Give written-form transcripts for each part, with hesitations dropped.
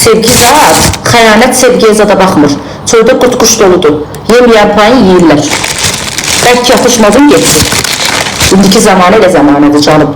Sevgi zat, xəyanət sevgiyə zada baxmır. Çöldə qurt quş doludur. Yeməyən payın yeyirlər. Bəlkə yapışmazın getsin. İndiki zamanı elə zamanıdır canım.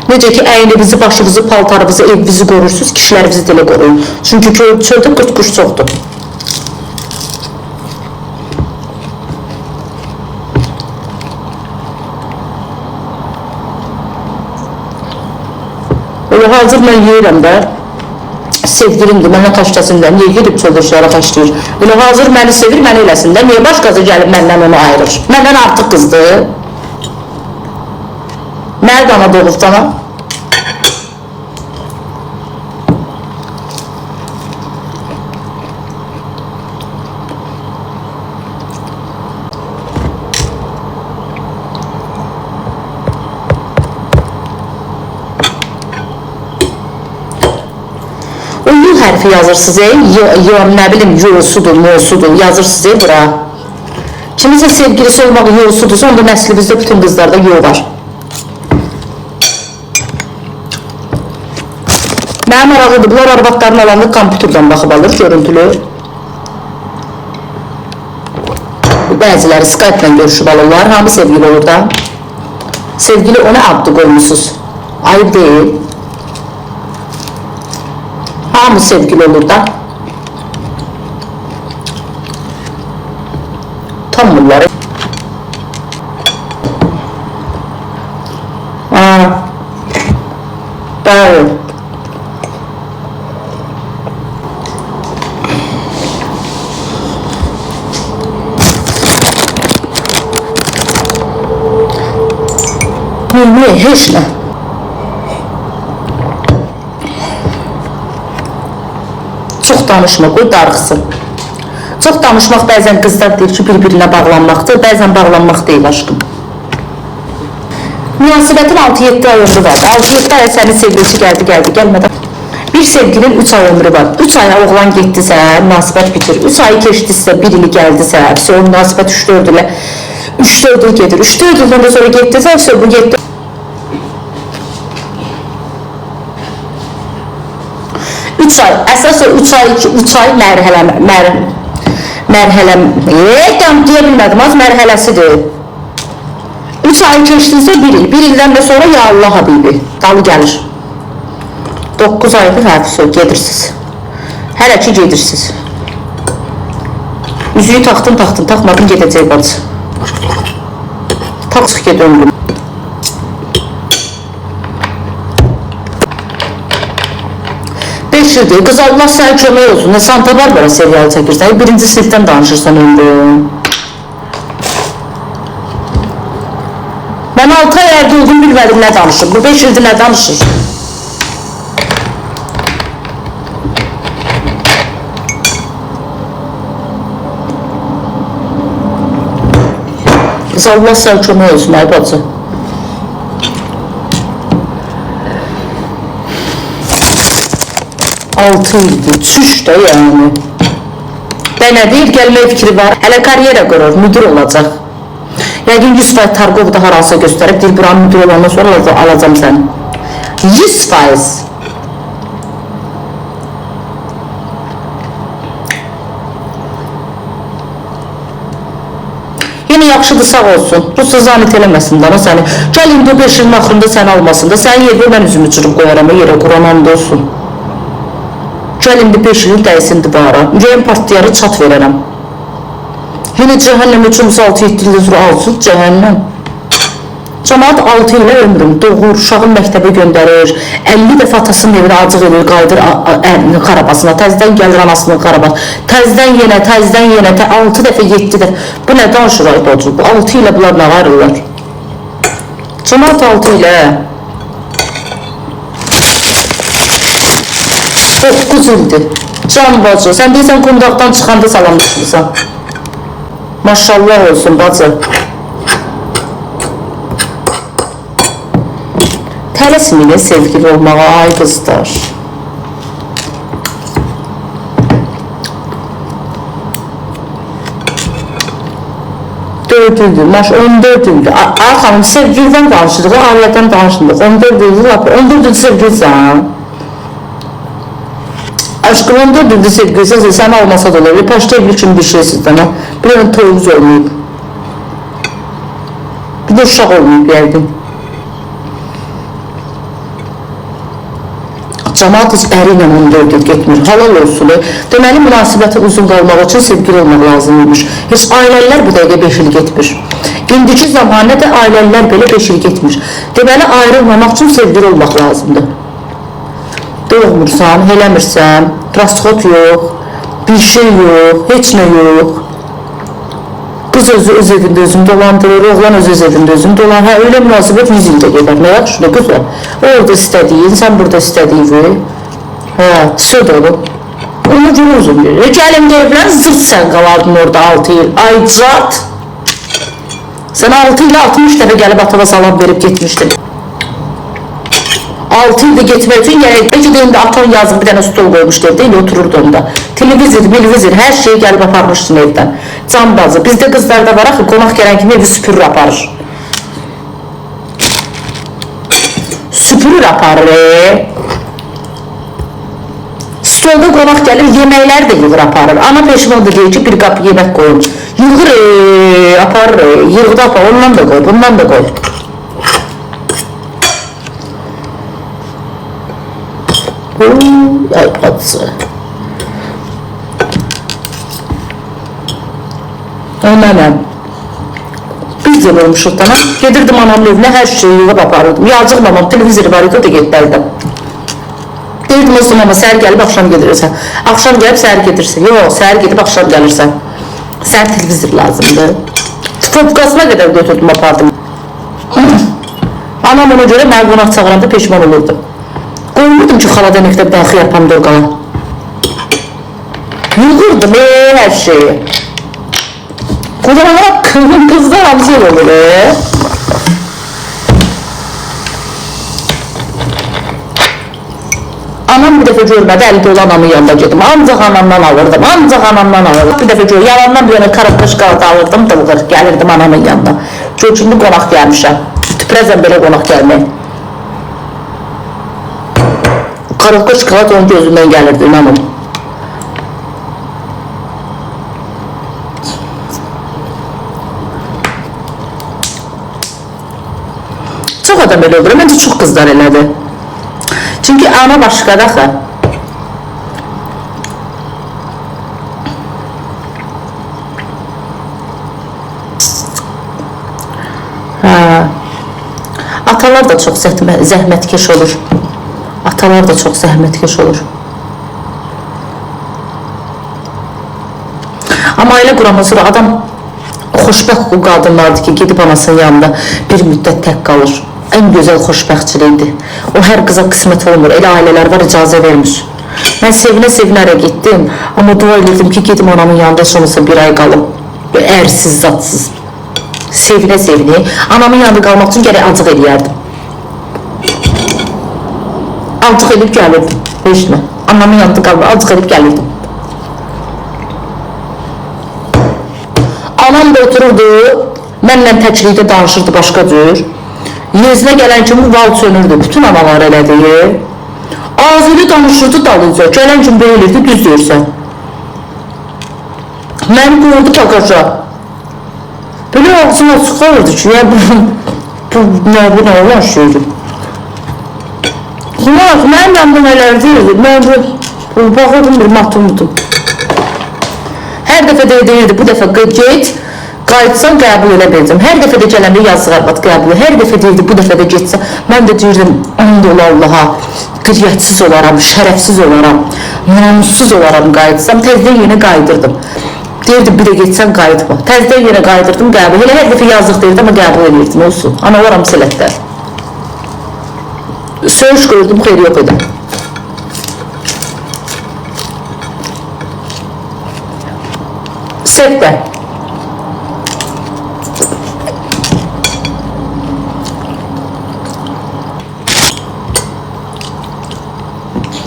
Necə ki, əyninizi, başınızı, paltarınızı, evinizi qorursunuz, kişilərinizi də elə qoruyun. Çünki çöldə qurt quş çoxdur. Hazır mən yeyirəm də, sevgilimdir, mənə xəşkəsinlər, niyə gedib çöldürüşlərə xəşkəyir? Elə hazır məni sevir, məni eləsin də, niyə başqası gəlib məndən onu ayırır? Məndən artıq qızdır. Mənə dana doğur sana. Hərfi yazırsınız, nə bilim, yosudur, mosudur, yazırsınız bura. Kimisə sevgilisi olmaq yosudursa, onda nəslimizdə bütün qızlarda yo var. Mənə maraqlıdır, bunlar arvadların alanını kompüterdən baxıb alır, görüntülü. Bəziləri Skype ilə görüşüb alırlar, hamı sevgili olur da. Sevgili ona adlı qoymuşsunuz, ayıb deyil. Hamı sevgili olur da. Tam bunları. Bəli. Heç nə. Çox danışma, qoy darıxsın. Çox danışmaq bəzən qızlar deyir ki, bir-birinə bağlanmaqdır, bəzən bağlanmaq deyil aşkım. Münasibətin 6-7 ay ömrü var. 6-7 aya sənin sevgilisi gəldi, gəlmədən. Bir sevginin 3 ay ömrü var. 3 aya oğlan getdisə, münasibət bitir. 3 ayı keçdisə, 1 ili gəldisə, o münasibət 3-4 il gedir. 3-4 ildən sonra getdisə, bu getdi. 3 ay, əsas o 3 ay mərhələsidir. 3 ay keçdinsə 1 il, 1 ildən də sonra ya Allah habibi, dalı gəlir. 9 aydır, gedirsiniz. Hələ ki gedirsiniz. Üzüyü taxtın, taxmadın gedəcək bacı. Taxıq ged ömrüm. Qız Allah sənə kömək olsun. Santa Barbara seriyalı çəkirsən. 1-ci sinifdən danışırsan ömrüm. Mən 6 ay ərdə oldum, bilmədim nə danışır. Bu 5 ildir nə danışır? Qız Allah sənə kömək olsun, ay bacı. Altı ildir, çüş də yəni. Bənə deyil, gəlmək fikri var. Hələ karyera qurur, müdür olacaq. Yəqin 100% Targovda harasa göstərib, deyil, buranın müdür olandan sonra alacam səni. 100%. Yenə yaxşıdır, sağ olsun. Rusya zahmet eləməsin dana səni. Gəl indi 5 ilin axırında səni almasın da, sənin yerdə mən üzümü çırıb qoyaram, yerə Quran olsun. Gəl indi 5 il dəysin divara. Ürəyim partiyarı çat verərəm. Yenə cəhənnəm üçün 6-7 il üzrə alsın, cəhənnəm. Cəmaat 6 ilə ömrüm doğur, uşağın məktəbə göndərir, 50 dəfə atasının evinə acıq edir, qaydır ərinin qarabasına, təzdən gəlir anasının qarabasına, təzdən yenə, 6 dəfə, 7 dəfə. Bu nə danışır ay bacı? Bu 6 ilə bunlar nə varırlar? Cəmaat 6 ilə. 9 ildir. Can bacı, sən deyirsən qumdaqdan çıxanda salamlaşırsan. Maşallah olsun bacı. Tələsməyin sevgili olmağa, ay qızlar. 14 ildir, 14 ildir. Ay xanım, sevgilidən danışırıq, ailədən danışmırıq. 14 ildir, 14 ildir sevgilisən. Aşkım 14 ildir sevgilisən, sən olmasa da olur. Paşta evli kimi bir şey sizdən. Bir dənə toyunuz olmayıb. Bir də uşaq olmayıb yəqin. Cəmaat heç əri ilə 14 il getmir, halal olsun. Deməli, münasibəti uzun qalmaq üçün sevgili olmaq lazımıymış. Heç ailələr bu dəqiqə 5 il getmir. İndiki zamanədə ailələr belə 5 il getmir. Deməli, ayrılmamaq üçün sevgili olmaq lazımdır. Doğmursan, eləmirsən, rasxot yox, bir şey yox, heç nə yox. Qız öz evində özünü dolandırır, oğlan öz evində özünü dolandırır. Hə, öyle münasibət 100 ildə gedər. Nə yaxşı, güzel. Orada istədiyin, sən burada istədiyin. Hə, söz olub. Onu gün uzun verir. Gəlin evlən, zırt sən qalardın orada 6 il. Aycat. Sən 6 ilə 60 dəfə gəlib atana salam verib getmişdin. 6 ildə getmək üçün bəlkə də indi atan yazıb bir dənə stol qoymuşdu evdə, indi otururdu onda. Televizor, hər şeyi gəlib aparmışsın evdən. Cambazı. Bizdə qızlarda var axı, qonaq gələn kimi evi süpürür aparır. Süpürür aparır. Stolda qonaq gəlir, yeməkləri də yığır aparır. Ana peşman da deyir ki, bir qap yemək qoyun. Yığır, aparır, yığıda aparır, ondan da qoy, bundan da qoy. Ay patsı. Mənəm. Biz de olmuşuq da, gedirdim anamın evinə, hər şeyi yığıb aparırdım. Yazıq mamam, televizoru var idi, o da getdərdim. Deyirdim o zaman, səhər gəlib, axşam gedirsən. Axşam gəlib, səhər gedirsən. Yox, səhər gedib, axşam gəlirsən. Səhər televizor lazımdır. Tıpkasına qədər götürdüm, apardım. Anam ona görə mən qonaq çağıranda peşman olurdu. Qoymurdum ki, xalada məktəbdən xiyar pomidor qala. Yığırdım hər şeyi. Qocamanlar qızlar hamısı olur. Anam bir dəfə görmədi, əldə olan anamın yanında gedim. Ancaq anamdan alırdım, Bir dəfə gör, yalandan bir yana karabdaş qaldı alırdım, dılğır, gəlirdim anamın yanına. Gör, şimdi qonaq gəlmişəm. Tüpürəzəm belə qonaq gəlmək. Karabka şokolad onun gözündən gəlirdi, inanın. Çox adam elə olur, məncə çox qızlar elədir. Çünki ana başqada axı. Atalar da çox zəhmətkeş olur. Atalar da çox zəhmətkeş olur. Amma ailə qurandan sonra adam xoşbəxt o qadınlardır ki, gedib anasının yanında bir müddət tək qalır. Ən gözəl xoşbəxtçilikdir. O hər qıza qismət olmur. Elə ailələr var, icazə vermiş. Mən sevinə-sevinərə getdim. Amma dua edirdim ki, gedim anamın yanında heç olmasa bir ay qalım. Ərsiz, zatsız. Sevinə-sevinə. Anamın yanında qalmaq üçün gərək acıq eləyərdim. Acıq edib gəlirdim. Heç nə. Anamın yanında qalmaq, acıq edib gəlirdim. Anam da otururdu, mənlə təklikdə danışırdı başqa cür. Yezinə gələn kimi val sönürdü, bütün analar elədi. Ağzıyla danışırdı dalınca, gələn kimi böyülürdü, düz deyirsən. Məni qoyurdu bagaja. Böyle ağzına sıxarırdı ki, ya bu nə olan şeydir. Mənim yanımda nələr deyirdi, mən baxırdım bir matımdım. Hər dəfə də deyirdi, bu dəfə get, qayıtsan qəbul elə biləcəm. Hər dəfə də gələndə yazıq arvad qəbul, hər dəfə deyirdi, bu dəfə də getsə, mən də deyirdim, and ola Allaha, qiriyyətsiz olaram, şərəfsiz olaram, namussuz olaram qayıtsam, təzdən yenə qayıdırdım. Deyirdi, bir də getsən qayıtma. Təzdən yenə qayıdırdım, qəbul. Elə hər dəfə yazıq deyirdi, amma qəbul edirdim, olsun. Analar hamısı elətlər. Söyüş qoyurdum, xeyri yox edim. Səbdə.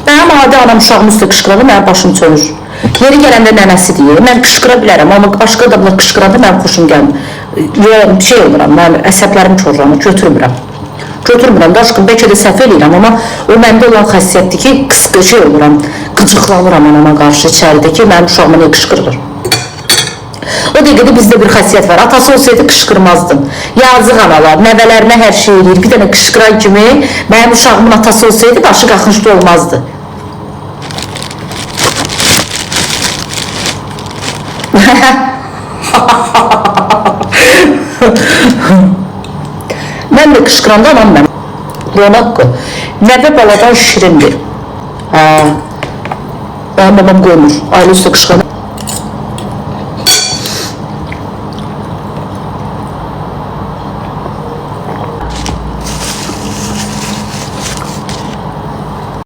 Mənim adi anam uşağımın üstə qışqıranda mənim başım çönür. Yeri gələndə nənəsi deyir, mən qışqıra bilərəm, amma başqa adamlar qışqıranda mənim xoşum gəlmir. şey oluram, mən əsəblərim çorlanır, götürmürəm, daşqın, bəlkə də səhv eləyirəm, amma o məndə olan xəssiyyətdir ki, şey oluram, qıcıqlanıram anama qarşı içəridə ki, mənim uşağıma ne qışqırır. O dəqiqədə bizdə bir xəssiyyət var, atası olsaydı qışqırmazdım. Yazıq analar, nəvələrinə hər şey eləyir, bir dənə qışqıran kimi, mənim uşağımın atası olsaydı başı qaxınçlı olmazdı. Mən də qışqıranda anam mən. Qonaqqı. Nəvə baladan şirindir. Mənim babam qoymur. Ailə üstə qışqıranda.